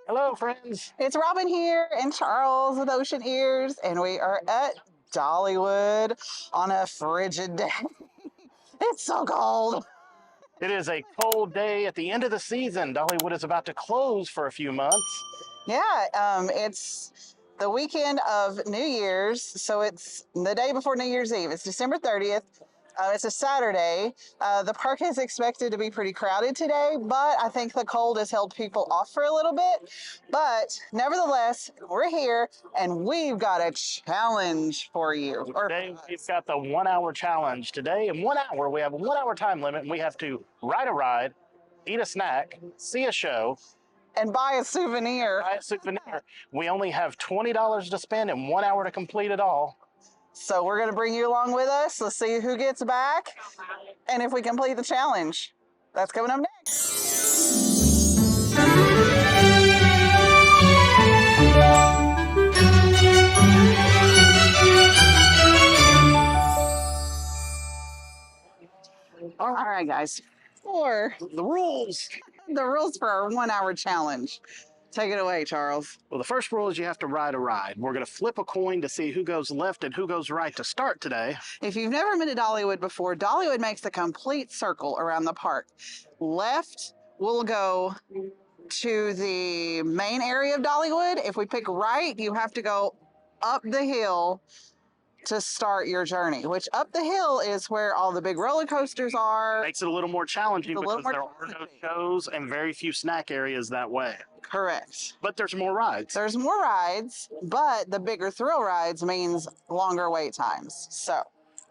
Hello, friends. It's Robin here and Charles with Ocean Ears, and we are at Dollywood on a frigid day. It's so cold. It is a cold day at the end of the season. Dollywood is about to close for a few months. Yeah, it's the weekend of New Year's, so it's the day before New Year's Eve. It's December 30th. It's a Saturday. The park is expected to be pretty crowded today, but I think the cold has held people off for a little bit. But nevertheless, we're here and we've got a challenge for you. Today, we've got the 1 hour challenge. Today, in 1 hour, we have a 1 hour time limit, and we have to ride a ride, eat a snack, see a show, and buy a souvenir. buy a souvenir. We only have $20 to spend and 1 hour to complete it all. So we're going to bring you along with us. Let's see who gets back and if we complete the challenge. That's coming up next. All right, guys. For The rules. the rules for our 1 hour challenge. Take it away, Charles. Well, the first rule is you have to ride a ride. We're going to flip a coin to see who goes left and who goes right to start today. If you've never been to Dollywood before, Dollywood makes a complete circle around the park. Left will go to the main area of Dollywood. If we pick right, you have to go up the hill to start your journey, which up the hill is where all the big roller coasters are. Makes it a little more challenging It's a little because more there are no challenging. shows and very few snack areas that way. Correct. But there's more rides. There's more rides, but the bigger thrill rides means longer wait times. So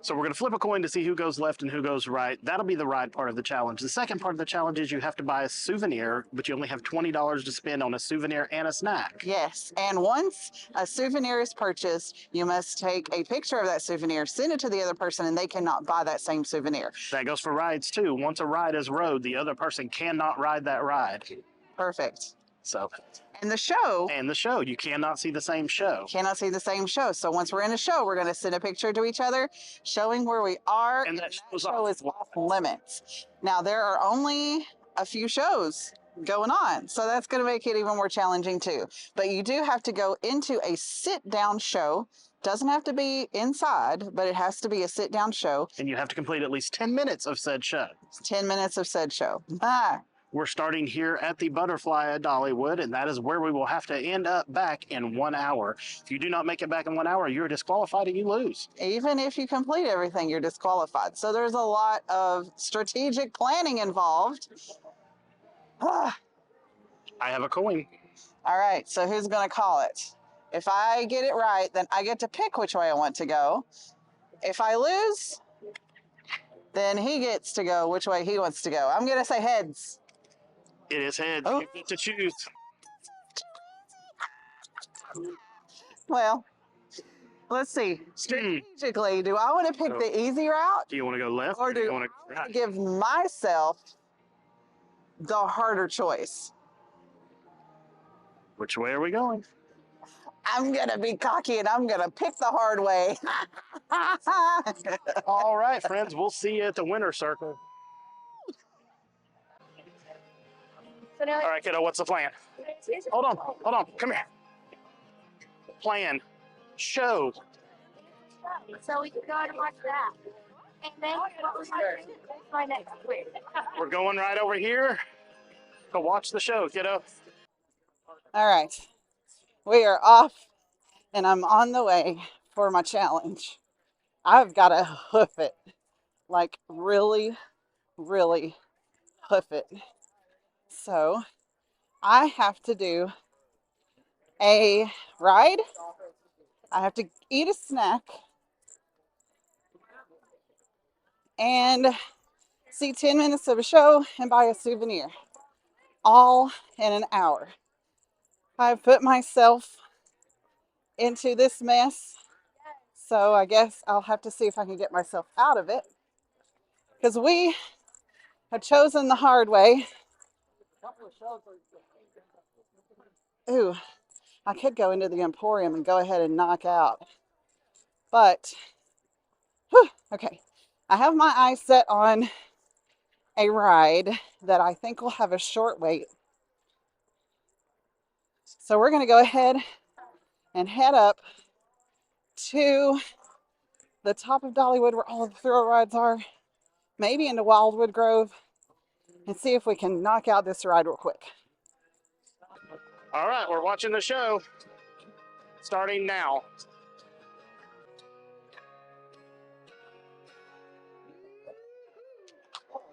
we're going to flip a coin to see who goes left and who goes right. That'll be the ride part of the challenge. The second part of the challenge is you have to buy a souvenir, but you only have $20 to spend on a souvenir and a snack. Yes, and once a souvenir is purchased, you must take a picture of that souvenir, send it to the other person, and they cannot buy that same souvenir. That goes for rides too. Once a ride is rode, the other person cannot ride that ride. Perfect. So, And the show, you cannot see the same show. cannot see the same show. So once we're in a show, we're going to send a picture to each other showing where we are, And that show's show is off limits. Now, there are only a few shows going on, so that's going to make it even more challenging too. But you do have to go into a sit-down show. Doesn't have to be inside, but it has to be a sit-down show. And you have to complete at least 10 minutes of said show. 10 minutes of said show. We're starting here at the Butterfly at Dollywood, and that is where we will have to end up back in 1 hour. If you do not make it back in 1 hour, you're disqualified and you lose. Even if you complete everything, you're disqualified. So there's a lot of strategic planning involved. I have a coin. All right, so who's going to call it? If I get it right, then I get to pick which way I want to go. If I lose, then he gets to go which way he wants to go. I'm going to say heads. It is heads. Oh. You get to choose. Well, let's see. Strategically, do I want to pick the easy route? Do you want to go left Or do you want I to go want right? to give myself the harder choice? Which way are we going? I'm going to be cocky and I'm going to pick the hard way. All right, friends. We'll see you at the winner's circle. All right, kiddo, what's the plan? Hold on. Come here. Plan. Show. So we can go and watch that. And then what was my next quiz? We're going right over here to watch the show, kiddo. All right. We are off and I'm on the way for my challenge. I've got to hoof it. Like really, really hoof it. So I have to do a ride. I have to eat a snack and see 10 minutes of a show and buy a souvenir, all in an hour. I've put myself into this mess, so I guess I'll have to see if I can get myself out of it, because we have chosen the hard way. Ooh, I could go into the Emporium and go ahead and knock out. But, okay. I have my eyes set on a ride that I think will have a short wait. So we're going to go ahead and head up to the top of Dollywood where all of the thrill rides are, maybe into Wildwood Grove, and see if we can knock out this ride real quick. All right, we're watching the show starting now.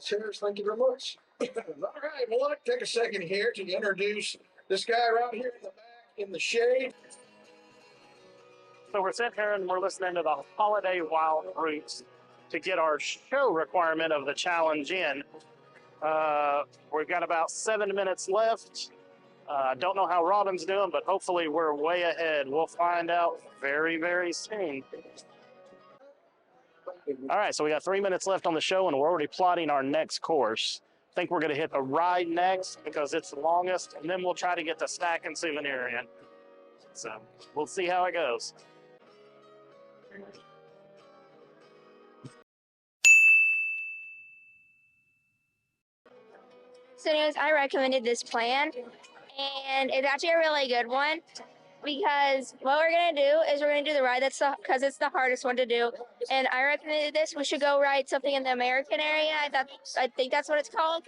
Cheers, thank you very much. All right, well, I'd like to take a second here to introduce this guy right here in the back in the shade. So we're sitting here and we're listening to the Holiday Wild Roots to get our show requirement of the challenge in. We've got about 7 minutes left. Don't know how Robin's doing, but hopefully we're way ahead. We'll find out very, very soon. All right, so we got 3 minutes left on the show, and we're already plotting our next course. I think we're going to hit the ride next because it's the longest, and then we'll try to get the snack and souvenir in. So we'll see how it goes. So anyways, I recommended this plan, and it's actually a really good one because what we're gonna do is we're gonna do the ride because it's the hardest one to do. And I recommended this. We should go ride something in the American area. I think that's what it's called.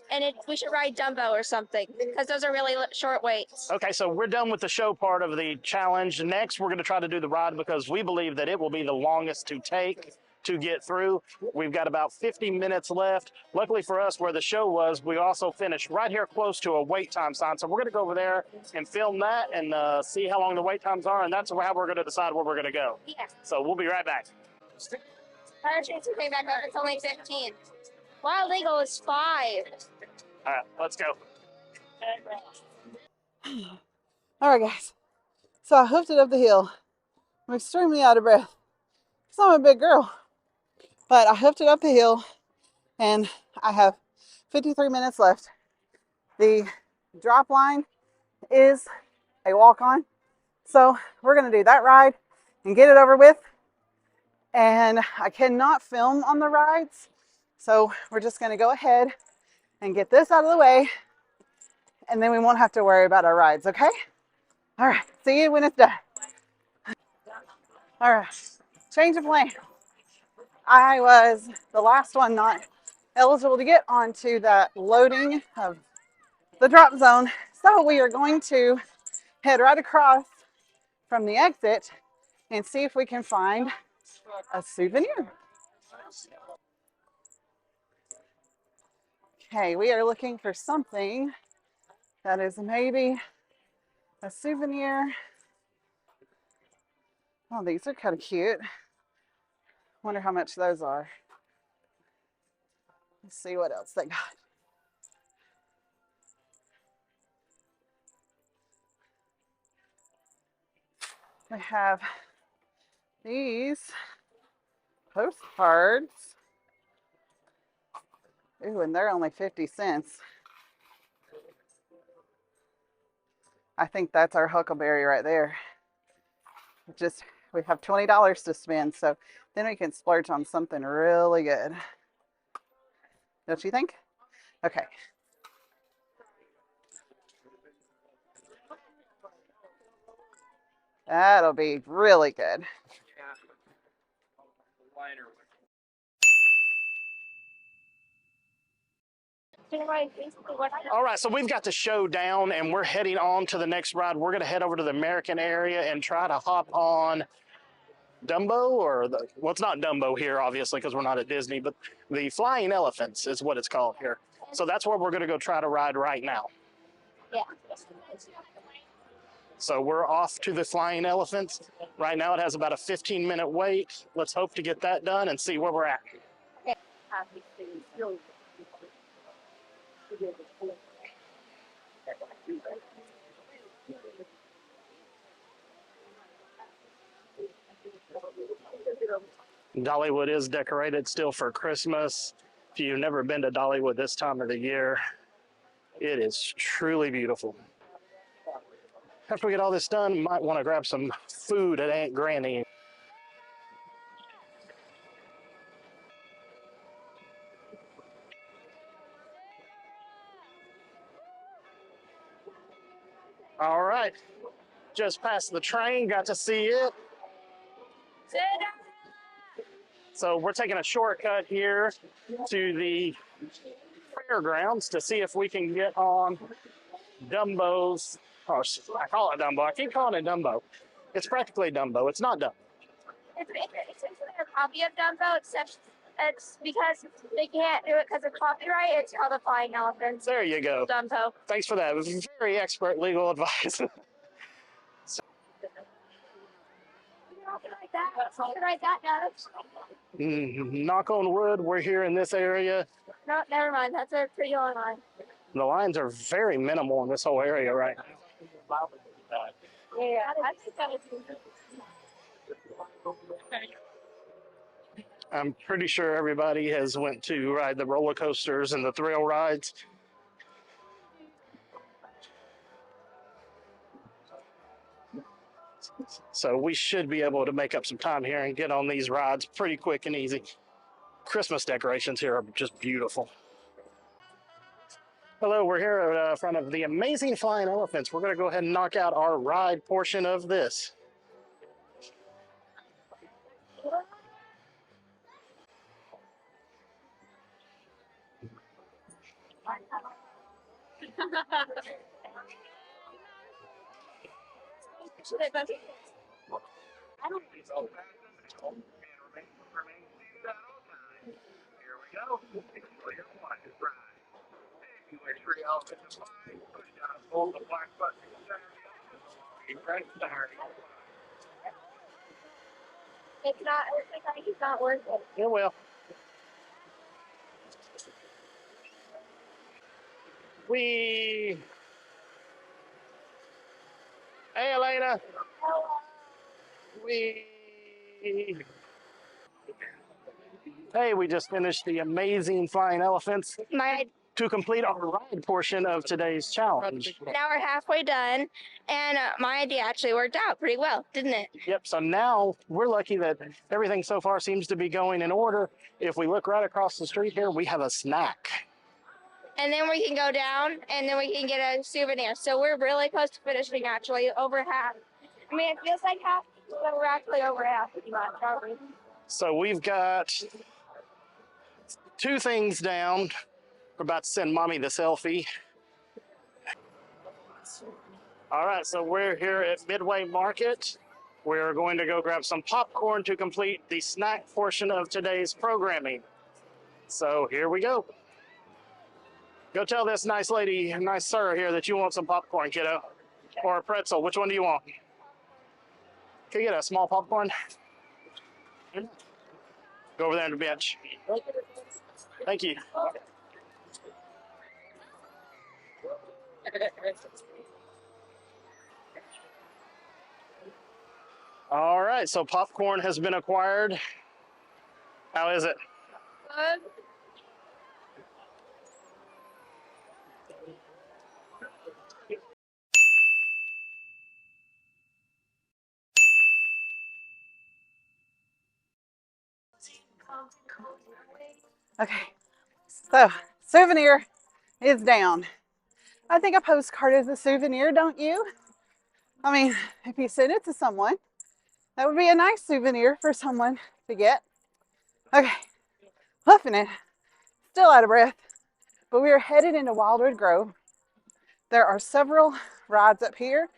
And we should ride Dumbo or something because those are really short waits. Okay, so we're done with the show part of the challenge. Next, we're going to try to do the ride because we believe that it will be the longest to take to get through. We've got about 50 minutes left. Luckily for us, where the show was, we also finished right here close to a wait time sign. So we're going to go over there and film that and see how long the wait times are, and that's how we're going to decide where we're going to go. Yeah. So we'll be right back. Fire Chaser came back up. It's only 15. Wild Eagle is 5. All right, let's go. All right, guys. So I hoofed it up the hill. I'm extremely out of breath because I'm a big girl. But I hoofed it up the hill, and I have 53 minutes left. The drop line is a walk-on. So we're going to do that ride and get it over with. And I cannot film on the rides. So we're just going to go ahead and get this out of the way. And then we won't have to worry about our rides, okay? All right, see you when it's done. All right, change of plan. I was the last one not eligible to get onto that loading of the drop zone. So we are going to head right across from the exit and see if we can find a souvenir. Okay, we are looking for something that is maybe a souvenir. Oh, these are kind of cute. Wonder how much those are. Let's see what else they got. They have these postcards. Ooh, and they're only 50 cents. I think that's our huckleberry right there. We have $20 to spend, so then we can splurge on something really good. Don't you think? Okay. That'll be really good. All right, so we've got the show down and we're heading on to the next ride. We're going to head over to the American area and try to hop on Dumbo well, it's not Dumbo here, obviously, because we're not at Disney, but the Flying Elephants is what it's called here. So that's where we're going to go try to ride right now. Yeah. So we're off to the Flying Elephants. Right now it has about a 15-minute wait. Let's hope to get that done and see where we're at. Okay. Dollywood is decorated still for Christmas. If you've never been to Dollywood this time of the year, it is truly beautiful. After we get all this done, might want to grab some food at Aunt Granny. All right. Just past the train, got to see it. So we're taking a shortcut here to the fairgrounds to see if we can get on Dumbo's. Oh, I call it Dumbo. I keep calling it Dumbo. It's practically Dumbo. It's not Dumbo. It's basically a copy of Dumbo, except it's because they can't do it because of copyright. It's called a flying elephant. There you go. Dumbo. Thanks for that. It was very expert legal advice. Like that. Copyright that does. Knock on wood, we're here in this area. No, never mind. That's a pretty long line. The lines are very minimal in this whole area right now. Yeah, I think that is. I'm pretty sure everybody has went to ride the roller coasters and the thrill rides. So we should be able to make up some time here and get on these rides pretty quick and easy. Christmas decorations here are just beautiful. Hello, we're here in front of the amazing flying elephants. We're going to go ahead and knock out our ride portion of this. It's not worth it. Yeah, well. Hey, Elena. Hey, we just finished the amazing flying elephants to complete our ride portion of today's challenge. Now we're halfway done, and my idea actually worked out pretty well, didn't it? Yep, so now we're lucky that everything so far seems to be going in order. If we look right across the street here, we have a snack. And then we can go down, and then we can get a souvenir. So we're really close to finishing, actually, over half. I mean, it feels like half, but we're actually over half, pretty much, aren't we? So we've got 2 things down. We're about to send Mommy the selfie. All right, so we're here at Midway Market. We're going to go grab some popcorn to complete the snack portion of today's programming. So here we go. Go tell this nice lady, nice sir here that you want some popcorn, kiddo. Or a pretzel. Which one do you want? Can you get a small popcorn? Go over there on the bench. Thank you. All right, so popcorn has been acquired. How is it? Good. Okay, so souvenir is down. I think a postcard is a souvenir, don't you? I mean, if you send it to someone, that would be a nice souvenir for someone to get. Okay, huffing it, still out of breath, but we are headed into Wildwood Grove. There are several rides up here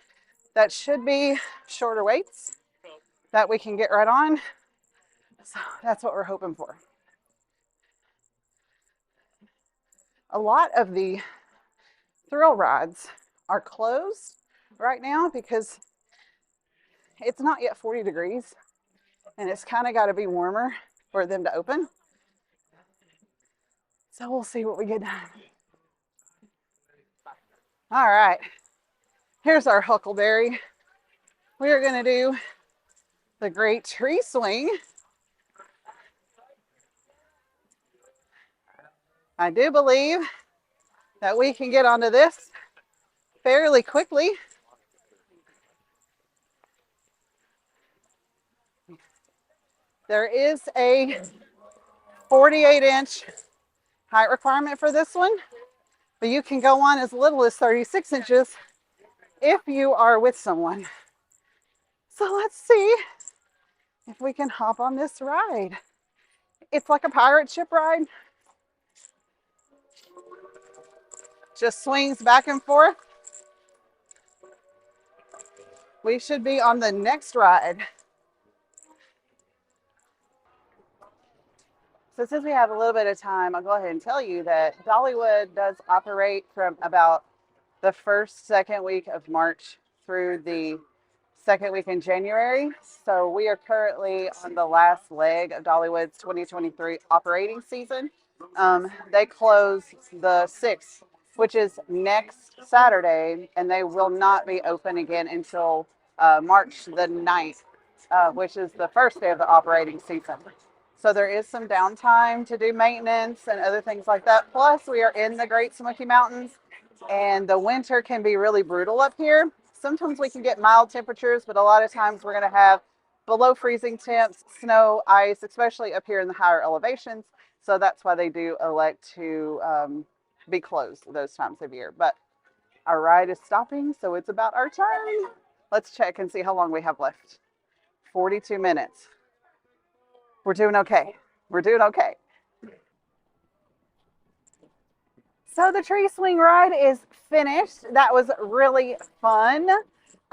that should be shorter waits that we can get right on. So that's what we're hoping for. A lot of the thrill rides are closed right now because it's not yet 40 degrees and it's kind of got to be warmer for them to open. So we'll see what we get done. All right, here's our Huckleberry. We are going to do the Great Tree Swing. I do believe that we can get onto this fairly quickly. There is a 48-inch height requirement for this one, but you can go on as little as 36 inches if you are with someone. So let's see if we can hop on this ride. It's like a pirate ship ride. Just swings back and forth. We should be on the next ride. So since we have a little bit of time, I'll go ahead and tell you that Dollywood does operate from about the first, second week of March through the second week in January. So we are currently on the last leg of Dollywood's 2023 operating season. They close the 6th, which is next Saturday, and they will not be open again until March the 9th, which is the first day of the operating season. So there is some downtime to do maintenance and other things like that. Plus, we are in the Great Smoky Mountains, and the winter can be really brutal up here. Sometimes we can get mild temperatures, but a lot of times we're going to have below freezing temps, snow, ice, especially up here in the higher elevations. So that's why they do elect to be closed those times of year. But our ride is stopping, so it's about our turn. Let's check and see how long we have left. 42 minutes. We're doing okay. We're doing okay. So the tree swing ride is finished. That was really fun.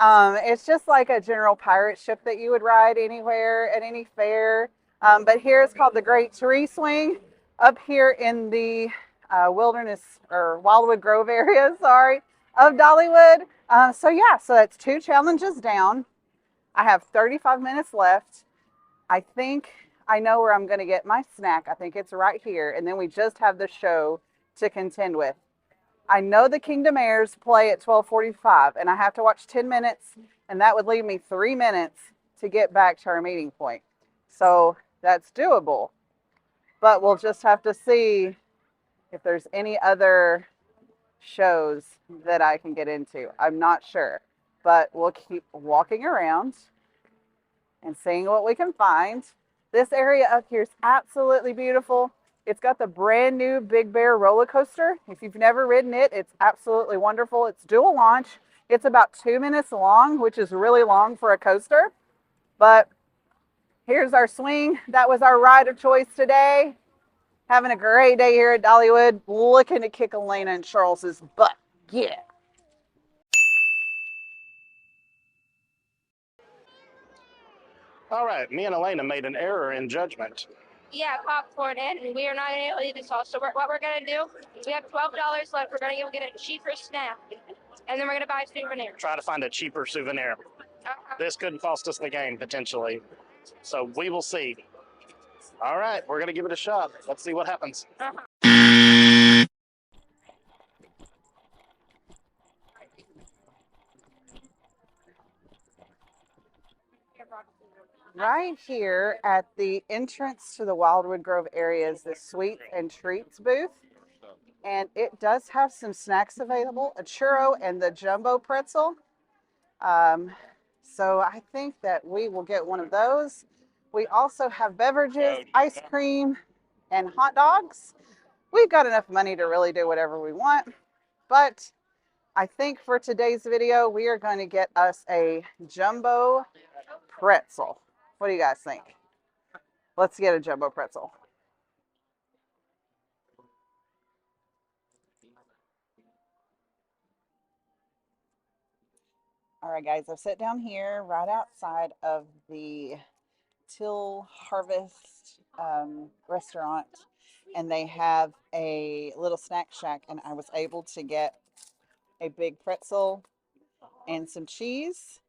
It's just like a general pirate ship that you would ride anywhere at any fair. But here it's called the Great Tree Swing up here in the wilderness or Wildwood Grove area, sorry, of Dollywood. So that's 2 challenges down. I have 35 minutes left. I think I know where I'm going to get my snack. I think it's right here. And then we just have the show to contend with. I know the Kingdom Heirs play at 12:45, and I have to watch 10 minutes, and that would leave me 3 minutes to get back to our meeting point. So that's doable. But we'll just have to see if there's any other shows that I can get into. I'm not sure. But we'll keep walking around and seeing what we can find. This area up here is absolutely beautiful. It's got the brand new Big Bear roller coaster. If you've never ridden it, it's absolutely wonderful. It's dual launch. It's about 2 minutes long, which is really long for a coaster. But here's our swing. That was our ride of choice today. Having a great day here at Dollywood. Looking to kick Elena and Charles's butt. Yeah. All right, me and Elena made an error in judgment. Yeah, popcorn in. We are not going to eat this all. So what we're going to do, we have $12 left. We're going to go get a cheaper snack. And then we're going to buy a souvenir. Try to find a cheaper souvenir. This could cost us the game, potentially. So we will see. All right, we're going to give it a shot. Let's see what happens. Right here at the entrance to the Wildwood Grove area is the Sweets and Treats booth. And it does have some snacks available, a churro and the jumbo pretzel. So I think that we will get one of those. We also have beverages, ice cream, and hot dogs. We've got enough money to really do whatever we want. But I think for today's video, we are going to get us a jumbo pretzel. What do you guys think? Let's get a jumbo pretzel. All right, guys, I've sat down here right outside of the Till Harvest restaurant, and they have a little snack shack, and I was able to get a big pretzel and some cheese.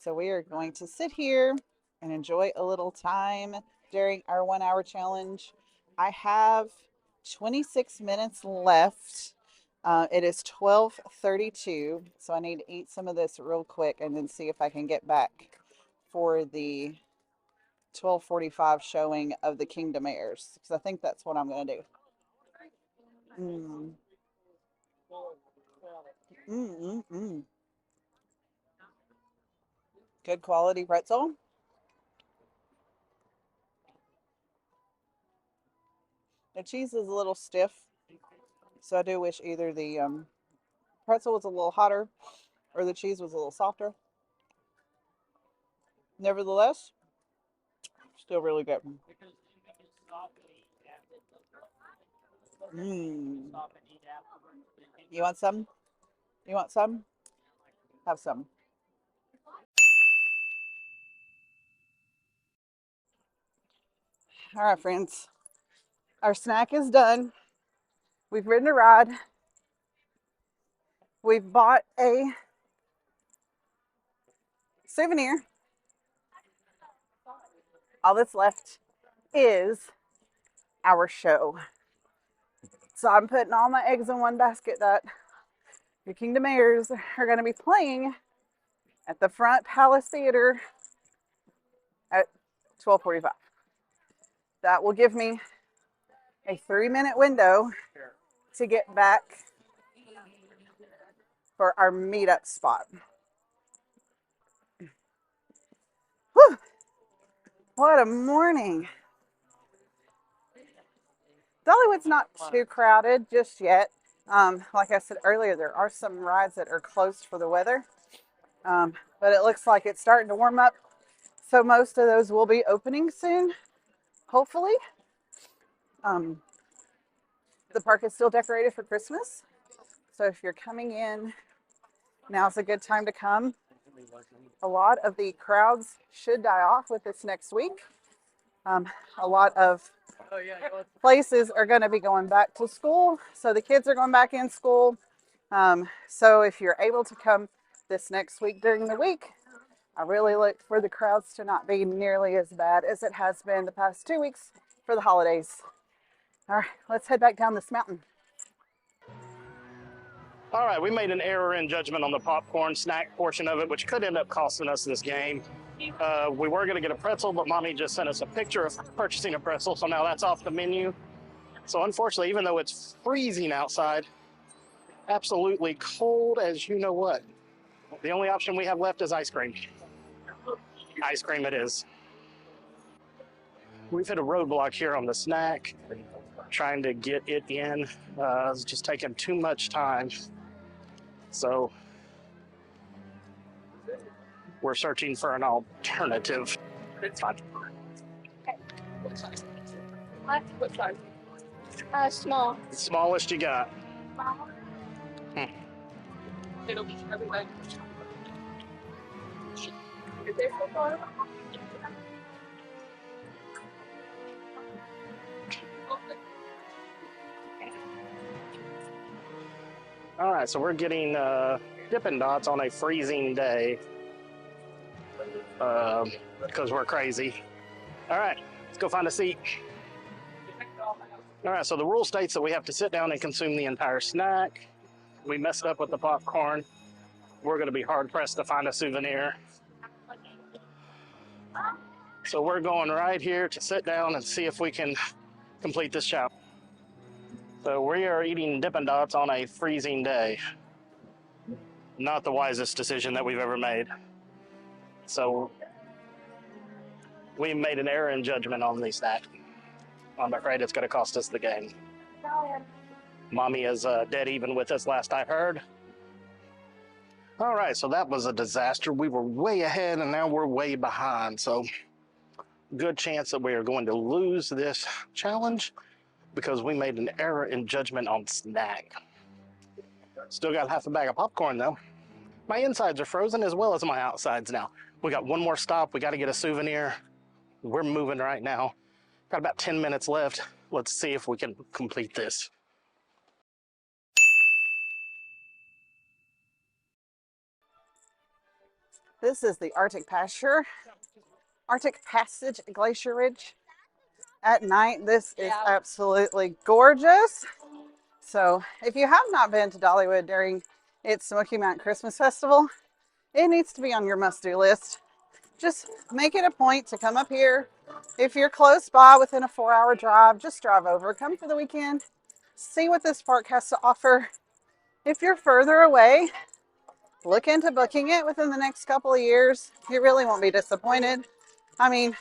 So we are going to sit here and enjoy a little time during our 1 hour challenge. I have 26 minutes left. It is 12:32, so I need to eat some of this real quick and then see if I can get back for the 12:45 showing of the Kingdom Heirs, because I think that's what I'm going to do. Good quality pretzel. The cheese is a little stiff, so I do wish either the pretzel was a little hotter or the cheese was a little softer. Nevertheless, still really good. You want some? You want some? Have some. All right, friends. Our snack is done. We've ridden a ride. We've bought a souvenir. All that's left is our show. So I'm putting all my eggs in one basket that your Kingdom Airs are going to be playing at the Front Palace Theater at 12:45. That will give me a 3-minute window to get back for our meetup spot. Whew. What a morning. Dollywood's not too crowded just yet. Like I said earlier, there are some rides that are closed for the weather. But it looks like it's starting to warm up. So most of those will be opening soon, hopefully. The park is still decorated for Christmas. So if you're coming in, now's a good time to come. A lot of the crowds should die off with this next week. A lot of places are going to be going back to school. So the kids are going back in school. So if you're able to come this next week during the week, I really look for the crowds to not be nearly as bad as it has been the past 2 weeks for the holidays. All right, let's head back down this mountain. All right, we made an error in judgment on the popcorn snack portion of it, which could end up costing us this game. We were going to get a pretzel, but Mommy just sent us a picture of purchasing a pretzel, so now that's off the menu. So unfortunately, even though it's freezing outside, absolutely cold as you know what, the only option we have left is ice cream. Ice cream it is. We've hit a roadblock here on the snack, trying to get it in. It's just taking too much time. So we're searching for an alternative. It's fine. What size? Small. Smallest you got. All right, so we're getting Dippin' Dots on a freezing day because we're crazy. All right, let's go find a seat. All right, so the rule states that we have to sit down and consume the entire snack. We messed up with the popcorn. We're going to be hard-pressed to find a souvenir. So we're going right here to sit down and see if we can complete this challenge. So we are eating Dippin' Dots on a freezing day. Not the wisest decision that we've ever made. So we made an error in judgment on the snack. I'm afraid it's going to cost us the game. Mommy is dead even with us last I heard. All right, so that was a disaster. We were way ahead and now we're way behind. So good chance that we are going to lose this challenge because we made an error in judgment on snack. Still got half a bag of popcorn though. My insides are frozen as well as my outsides now. We got one more stop. We got to get a souvenir. We're moving right now. Got about 10 minutes left. Let's see if we can complete this. This is the Arctic Passage Glacier Ridge. At night, this is absolutely gorgeous. So if you have not been to Dollywood during its Smoky Mountain Christmas Festival, it needs to be on your must-do list. Just make it a point to come up here. If you're close by within a 4-hour drive, just drive over. Come for the weekend. See what this park has to offer. If you're further away, look into booking it within the next couple of years. You really won't be disappointed. I mean,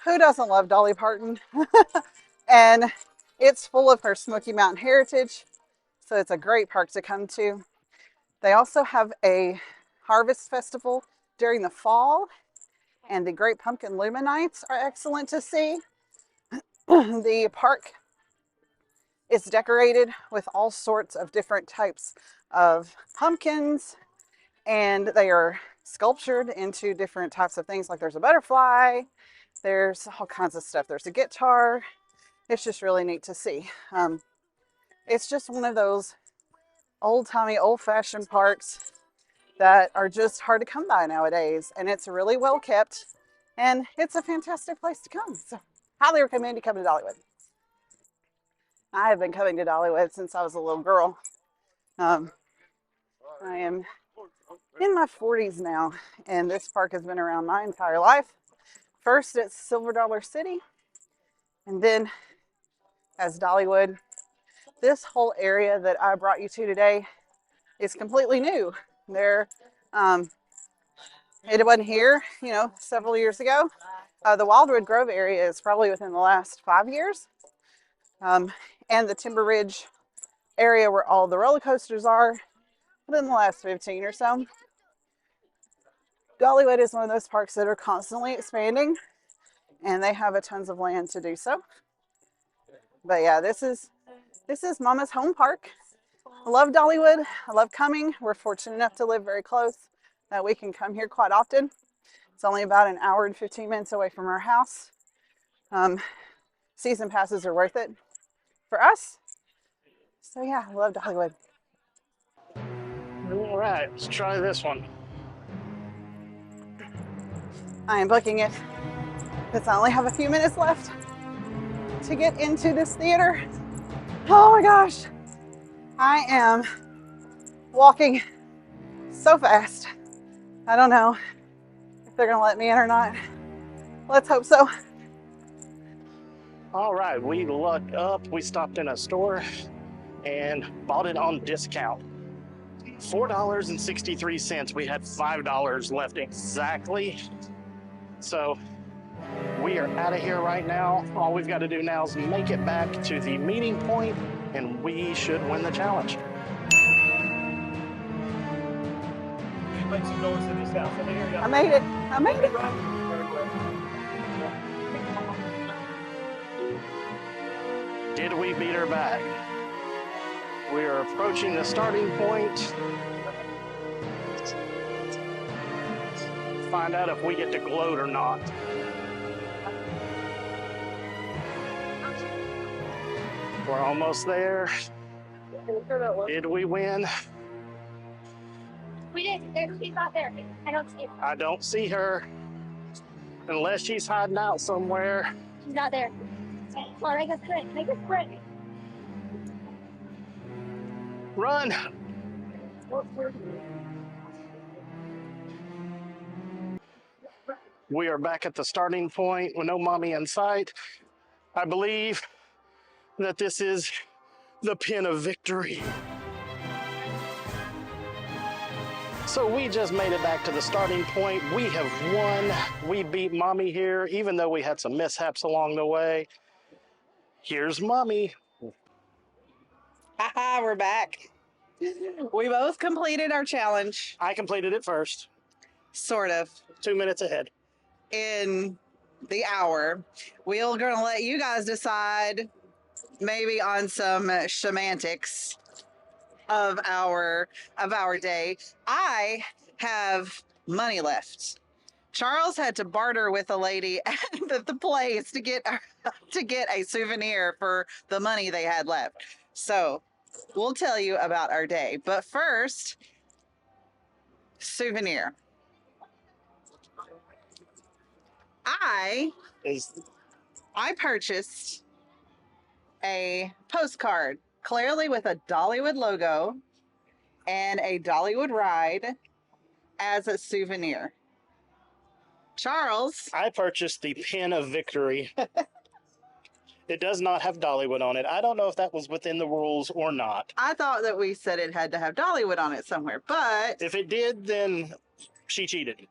who doesn't love Dolly Parton? And it's full of her Smoky Mountain heritage. So it's a great park to come to. They also have a harvest festival during the fall, and the Great Pumpkin Luminites are excellent to see. The park is decorated with all sorts of different types of pumpkins, and they are sculptured into different types of things. Like there's a butterfly, there's all kinds of stuff. There's a guitar. It's just really neat to see. It's just one of those old-timey, old-fashioned parks that are just hard to come by nowadays, and it's really well kept, and it's a fantastic place to come. So highly recommend you come to Dollywood. I have been coming to Dollywood since I was a little girl. I am in my 40s now, and this park has been around my entire life. First at Silver Dollar City, and then as Dollywood. This whole area that I brought you to today is completely new. It wasn't here, several years ago. The Wildwood Grove area is probably within the last 5 years. And the Timber Ridge area where all the roller coasters are within the last 15 or so. Dollywood is one of those parks that are constantly expanding, and they have a tons of land to do so. But yeah, this is Mama's home park. I love Dollywood. I love coming. We're fortunate enough to live very close that we can come here quite often. It's only about an hour and 15 minutes away from our house. Season passes are worth it for us. So yeah, I love Dollywood. All right, let's try this one. I am booking it because I only have a few minutes left to get into this theater. Oh my gosh. I am walking so fast. I don't know if they're gonna let me in or not. Let's hope so. All right, we lucked up. We stopped in a store and bought it on discount. $4.63. We had $5 left exactly. So we are out of here right now. All we've got to do now is make it back to the meeting point, and we should win the challenge. I made it. I made it. Did we beat her back? We are approaching the starting point. Find out if we get to gloat or not. We're almost there. Did we win? We did. She's not there. I don't see her. I don't see her. Unless she's hiding out somewhere. She's not there. Come on, make a sprint. Make a sprint. Run! We are back at the starting point with no mommy in sight. I believe that this is the pin of victory. So we just made it back to the starting point. We have won. We beat mommy here, even though we had some mishaps along the way. Here's mommy. Haha, we're back. We both completed our challenge. I completed it first. Sort of. 2 minutes ahead. In the hour. We're going to let you guys decide maybe on some semantics of our day. I have money left. Charles had to barter with a lady at the place to get a souvenir for the money they had left. So we'll tell you about our day. But first, souvenir. I purchased a postcard, clearly with a Dollywood logo and a Dollywood ride as a souvenir. Charles. I purchased the pin of victory. It does not have Dollywood on it. I don't know if that was within the rules or not. I thought that we said it had to have Dollywood on it somewhere, but if it did, then she cheated.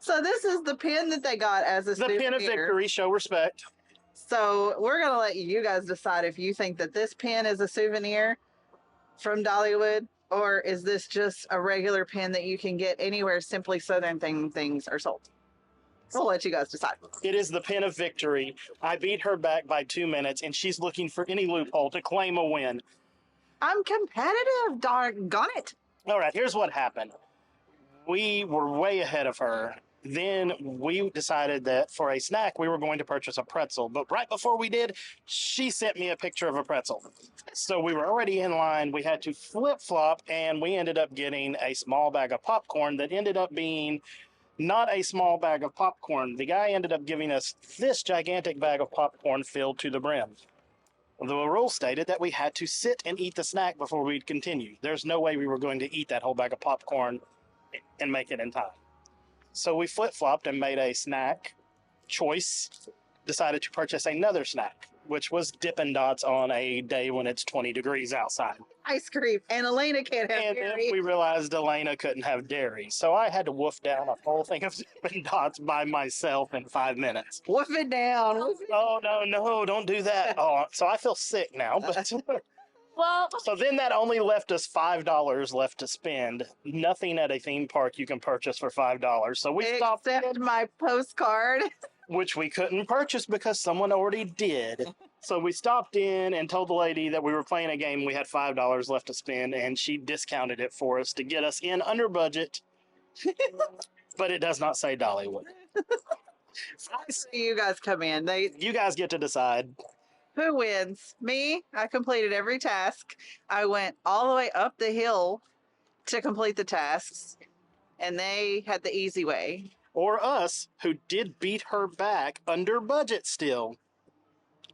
So this is the pin that they got as a souvenir. The pin of victory, show respect. So we're going to let you guys decide if you think that this pin is a souvenir from Dollywood, or is this just a regular pin that you can get anywhere simply so then things are sold? We'll let you guys decide. It is the pin of victory. I beat her back by 2 minutes, and she's looking for any loophole to claim a win. I'm competitive, doggone it. All right, here's what happened. We were way ahead of her. Then we decided that for a snack, we were going to purchase a pretzel. But right before we did, she sent me a picture of a pretzel. So we were already in line. We had to flip flop, and we ended up getting a small bag of popcorn that ended up being not a small bag of popcorn. The guy ended up giving us this gigantic bag of popcorn filled to the brim. The rule stated that we had to sit and eat the snack before we'd continue. There's no way we were going to eat that whole bag of popcorn and make it in time. So we flip-flopped and made a snack choice, decided to purchase another snack, which was Dippin' Dots on a day when it's 20 degrees outside. Ice cream. And Elena can't have And dairy. then we realized Elena couldn't have dairy. So I had to wolf down a whole thing of Dippin' Dots by myself in 5 minutes. Wolf it down. Oh, no, don't do that. Oh, so I feel sick now. But Well, so then that only left us $5 left to spend. Nothing at a theme park you can purchase for $5. So we stopped, Except my postcard. which we couldn't purchase because someone already did. So we stopped in and told the lady that we were playing a game. We had $5 left to spend, and she discounted it for us to get us in under budget. But it does not say Dollywood. I see you guys come in. You guys get to decide. Who wins? Me. I completed every task. I went all the way up the hill to complete the tasks, and they had the easy way. Or us, who did beat her back under budget still.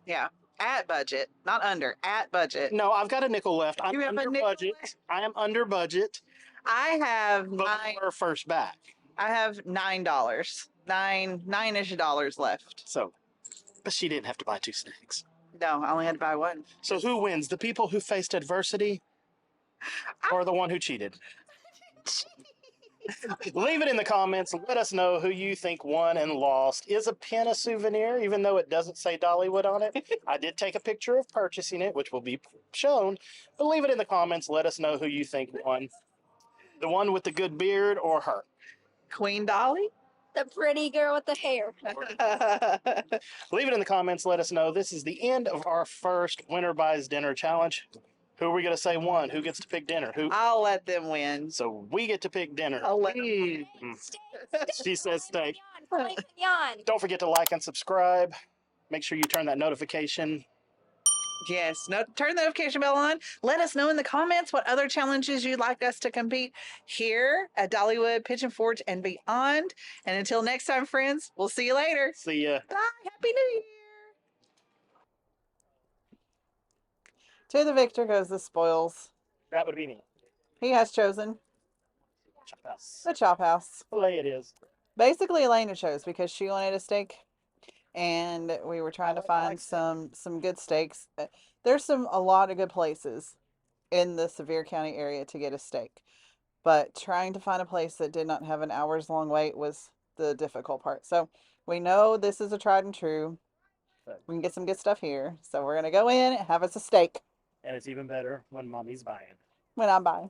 Yeah, at budget, not under. At budget. No, I've got a nickel left. I'm You have a under nickel budget. left? I am under budget, I have but we were first back. I have $9, nine-ish dollars left. So, but she didn't have to buy 2 snacks. No, I only had to buy one. So who wins? The people who faced adversity or the one who cheated? Leave it in the comments. Let us know who you think won and lost. Is a pin a souvenir, even though it doesn't say Dollywood on it? I did take a picture of purchasing it, which will be shown. But leave it in the comments. Let us know who you think won. The one with the good beard or her? Queen Dolly? the pretty girl with the hair. Leave it in the comments. Let us know. This is the end of our first Winter Buys Dinner challenge. Who are we going to say won? Who gets to pick dinner? Who? I'll let them win. So we get to pick dinner. I'll let She says steak. Filet mignon. Don't forget to like and subscribe. Make sure you turn that notification. Yes, turn the notification bell on. Let us know in the comments what other challenges you'd like us to compete here at Dollywood, Pigeon Forge, and beyond. And until next time, friends, we'll see you later. See ya. Bye. Happy New Year. To the victor goes the spoils. That would be me. He has chosen Chop house. the chop house. Filet it is. Basically, Elena chose because she wanted a steak, and we were trying to find some good steaks. There's a lot of good places in the Sevier County area to get a steak, but trying to find a place that did not have an hours long wait was the difficult part. So we know this is a tried and true. We can get some good stuff here, so we're gonna go in and have us a steak And it's even better when mommy's buying. when I'm buying.